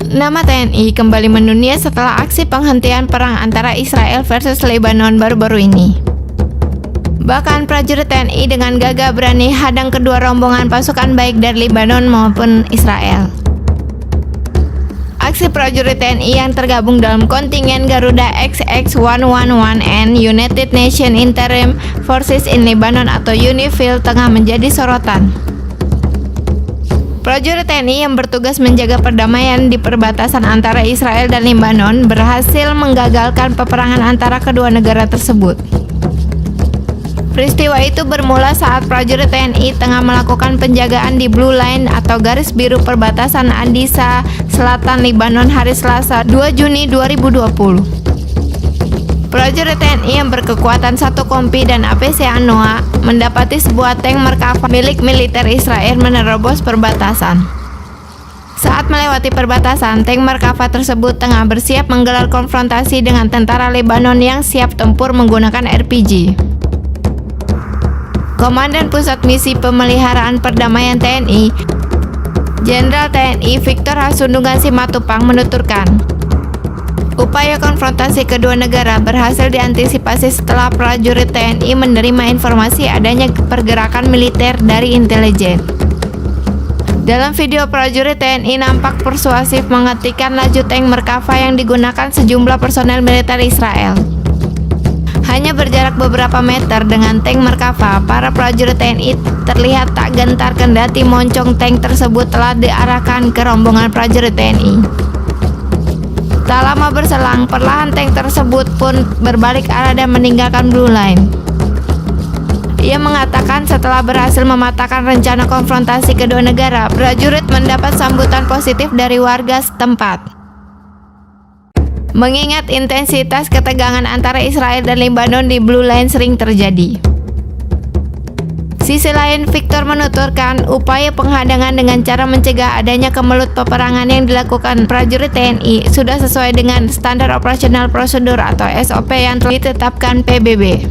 Nama TNI kembali mendunia setelah aksi penghentian perang antara Israel versus Lebanon baru-baru ini. Bahkan prajurit TNI dengan gagah berani hadang kedua rombongan pasukan baik dari Lebanon maupun Israel. Aksi prajurit TNI yang tergabung dalam kontingen Garuda XX-111 United Nations Interim Forces in Lebanon atau UNIFIL tengah menjadi sorotan. Prajurit TNI yang bertugas menjaga perdamaian di perbatasan antara Israel dan Lebanon berhasil menggagalkan peperangan antara kedua negara tersebut. Peristiwa itu bermula saat prajurit TNI tengah melakukan penjagaan di Blue Line atau garis biru perbatasan Adisa, Selatan Lebanon hari Selasa 2 Juni 2020. Prajurit TNI yang berkekuatan 1 kompi dan APC ANOA mendapati sebuah tank Merkava milik militer Israel menerobos perbatasan. Saat melewati perbatasan, tank Merkava tersebut tengah bersiap menggelar konfrontasi dengan tentara Lebanon yang siap tempur menggunakan RPG. Komandan Pusat Misi Pemeliharaan Perdamaian TNI, Jenderal TNI Victor Hasundungan Simatupang menuturkan, upaya konfrontasi kedua negara berhasil diantisipasi setelah prajurit TNI menerima informasi adanya pergerakan militer dari intelijen. Dalam video, prajurit TNI nampak persuasif menghentikan laju tank Merkava yang digunakan sejumlah personel militer Israel. Hanya berjarak beberapa meter dengan tank Merkava, para prajurit TNI terlihat tak gentar kendati moncong tank tersebut telah diarahkan ke rombongan prajurit TNI. Tak lama berselang, perlahan tank tersebut pun berbalik arah dan meninggalkan Blue Line. Ia mengatakan setelah berhasil mematahkan rencana konfrontasi kedua negara, prajurit mendapat sambutan positif dari warga setempat. Mengingat intensitas ketegangan antara Israel dan Lebanon di Blue Line sering terjadi. Sisi lain, Victor menuturkan upaya penghadangan dengan cara mencegah adanya kemelut peperangan yang dilakukan prajurit TNI sudah sesuai dengan standar operasional prosedur atau SOP yang telah ditetapkan PBB.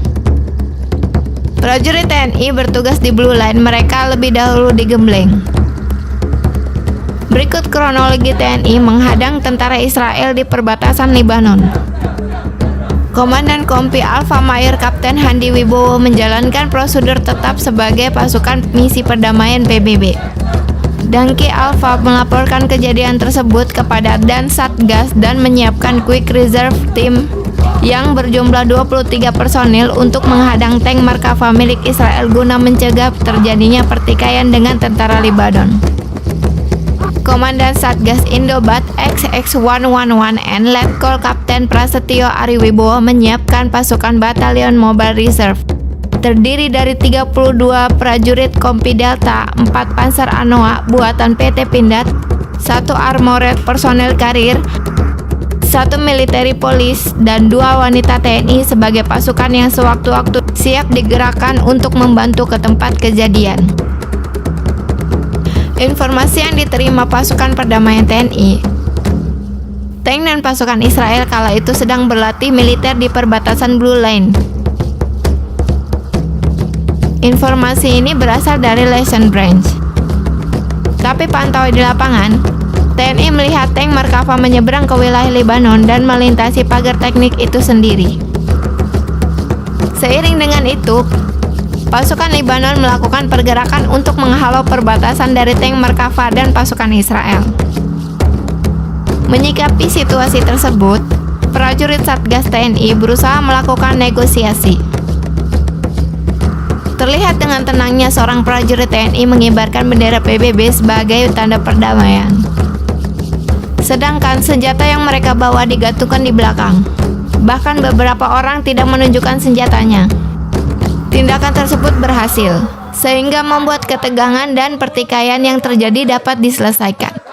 Prajurit TNI bertugas di Blue Line, mereka lebih dahulu digembleng. Berikut kronologi TNI menghadang tentara Israel di perbatasan Lebanon. Komandan Kompi Alfa Mayor Kapten Handi Wibowo menjalankan prosedur tetap sebagai pasukan misi perdamaian PBB. Danki Alfa melaporkan kejadian tersebut kepada Dan Satgas dan menyiapkan Quick Reserve Team yang berjumlah 23 personil untuk menghadang tank Merkava milik Israel guna mencegah terjadinya pertikaian dengan tentara Lebanon. Komandan Satgas Indobat XX-111 Letkol Kapten Prasetyo Ariwibowo menyiapkan pasukan Batalion Mobile Reserve terdiri dari 32 prajurit Kompi Delta, 4 Panzer ANOA buatan PT Pindad, 1 Armored personel karir, 1 military police, dan 2 wanita TNI sebagai pasukan yang sewaktu-waktu siap digerakkan untuk membantu ke tempat kejadian. Informasi yang diterima pasukan perdamaian TNI, tank dan pasukan Israel kala itu sedang berlatih militer di perbatasan Blue Line. Informasi ini berasal dari Lesson Branch. Tapi pantau di lapangan, TNI melihat tank Merkava menyeberang ke wilayah Lebanon dan melintasi pagar teknik itu sendiri. Seiring dengan itu, pasukan Lebanon melakukan pergerakan untuk menghalau perbatasan dari tank Merkava dan pasukan Israel. Menyikapi situasi tersebut, prajurit Satgas TNI berusaha melakukan negosiasi. Terlihat dengan tenangnya seorang prajurit TNI mengibarkan bendera PBB sebagai tanda perdamaian. Sedangkan senjata yang mereka bawa digantungkan di belakang. Bahkan beberapa orang tidak menunjukkan senjatanya. Tindakan tersebut berhasil, sehingga membuat ketegangan dan pertikaian yang terjadi dapat diselesaikan.